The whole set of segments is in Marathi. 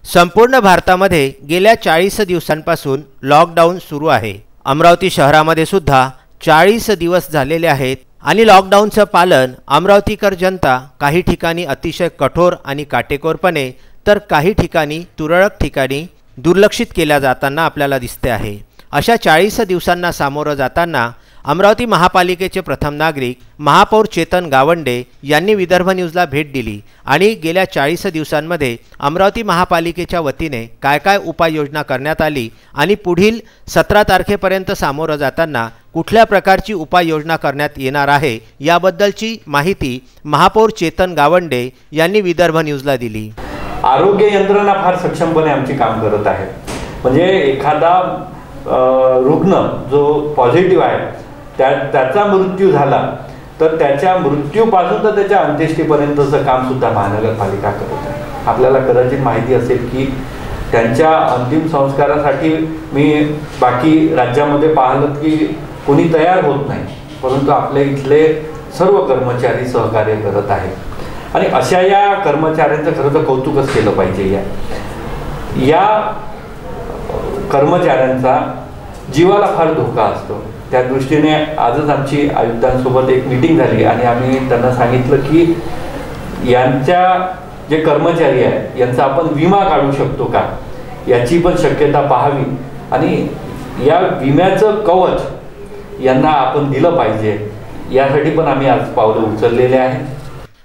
संपूर्ण भारतामध्ये गेल्या 40 दिवसांपासून लॉकडाऊन सुरू आहे। अमरावती शहरामध्ये सुद्धा 40 दिवस झालेले आहेत आणि लॉकडाऊनचं पालन अमरावतीकर जनता काही ठिकाणी अतिशय कठोर आणि काटेकोरपणे तर काही ठिकाणी तुरळक ठिकाणी दुर्लक्षित केल्या जाताना आपल्याला दिसते आहे। अशा 40 दिवसांना सामोरं जाताना अमरावती महापालिकेचे प्रथम नागरिक महापौर चेतन गावंडे यांनी विदर्भ न्यूजला भेट दिली आणि गेल्या 40 दिवसांमध्ये अमरावती महापालिकेच्या वतीने काय काय उपाययोजना करण्यात आली आणि पुढील 17 तारखेपर्यंत सामोरं जाताना कुठल्या प्रकारची उपाययोजना करण्यात येणार आहे याबद्दलची माहिती महापौर चेतन गावंडे यांनी विदर्भ न्यूजला दिली। आरोग्य यंत्रणा फार सक्षमपणे आमची काम करत आहे। म्हणजे एखादा रुग्ण जो पॉझिटिव्ह आहे त्याचा मृत्यू झाला तर त्याच्या मृत्यूपासून तर त्याच्या अंत्येष्टीपर्यंतचं काम सुद्धा महानगरपालिका करत आहे। आपल्याला कदाचित माहिती असेल की त्यांच्या अंतिम संस्कारासाठी मी बाकी राज्यामध्ये पाहिलं की कोणी तयार होत नाही, परंतु आपल्या इथले सर्व कर्मचारी सहकार्य करत आहेत आणि अशा या कर्मचाऱ्यांचं खरं तर कौतुकच केलं पाहिजे। या कर्मचाऱ्यांचा जीवाला फार धोका असतो, त्या दृष्टीने आजच आमची आयुक्तांसोबत एक मीटिंग झाली आणि आम्ही त्यांना सांगितलं की यांच्या जे कर्मचारी आहेत यांचा आपण विमा काढू शकतो का याची पण शक्यता पाहावी आणि या विम्याचं कवच यांना आपण दिलं पाहिजे, यासाठी पण आम्ही आज पावलं उचललेले आहे।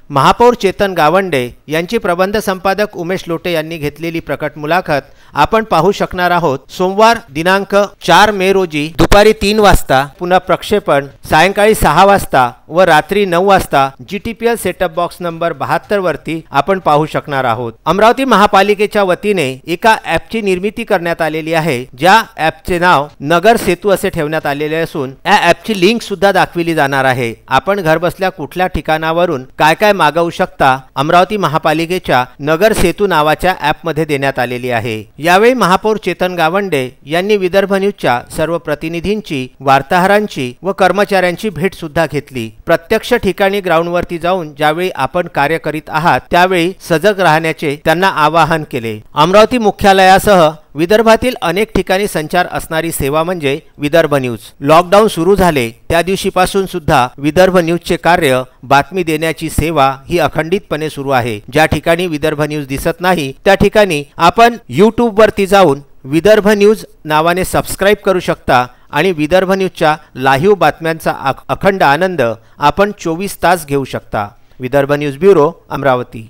महापौर चेतन गावंडे यांची प्रबंध संपादक उमेश लोटे यांनी घेतलेली प्रकट मुलाखत आपण पाहू शकणार आहोत। सोमवार दिनांक 4 मे रोजी दुपारी 3 वाजता पुन्हा प्रक्षेपण सायंकाळी 6 वाजता व रात्री 9 वाजता GTPL सेटअप बॉक्स नंबर 72 वरती आपण पाहू शकणार आहोत। अमरावती महापालिकेच्या वतीने एका ॲपची निर्मिती करण्यात आलेली आहे, ज्या ॲपचे नाव नगर सेतू असे ठेवण्यात आलेले असून या ॲपची लिंक सुद्धा दाखविली जाणार आहे। आपण घरबसल्या कुठल्या ठिकाणावरून काय काय मागवू शकता अमरावती महापालिकेच्या नगर सेतू नावाच्या ॲपमध्ये देण्यात आलेली आहे। यावेळी महापौर चेतन गावंडे यांनी विदर्भ न्यूजच्या सर्व प्रतिनिधींची, वार्ताहरांची व कर्मचाऱ्यांची भेट सुद्धा घेतली। प्रत्यक्ष ठिकाणी ग्राउंडवरती जाऊन ज्यावेळी आपण कार्य करीत आहात त्यावेळी सजग राहण्याचे त्यांना आवाहन केले। अमरावती मुख्यालयासह विदर्भातील अनेक ठिकाणी संचार असणारी सेवा म्हणजे विदर्भ न्यूज। लॉकडाऊन सुरू झाले त्या दिवशीपासून सुद्धा विदर्भ न्यूजचे कार्य, बातमी देण्याची सेवा ही अखंडितपणे सुरू आहे। ज्या ठिकाणी विदर्भ न्यूज दिसत नाही त्या ठिकाणी आपण YouTube वरती जाऊन विदर्भ न्यूज नावाने सबस्क्राइब करू शकता आणि विदर्भ न्यूजच्या लाईव्ह बातम्यांचा अखंड आनंद आपण 24 तास घेऊ शकता। Vidarbha news bureau, Amravati.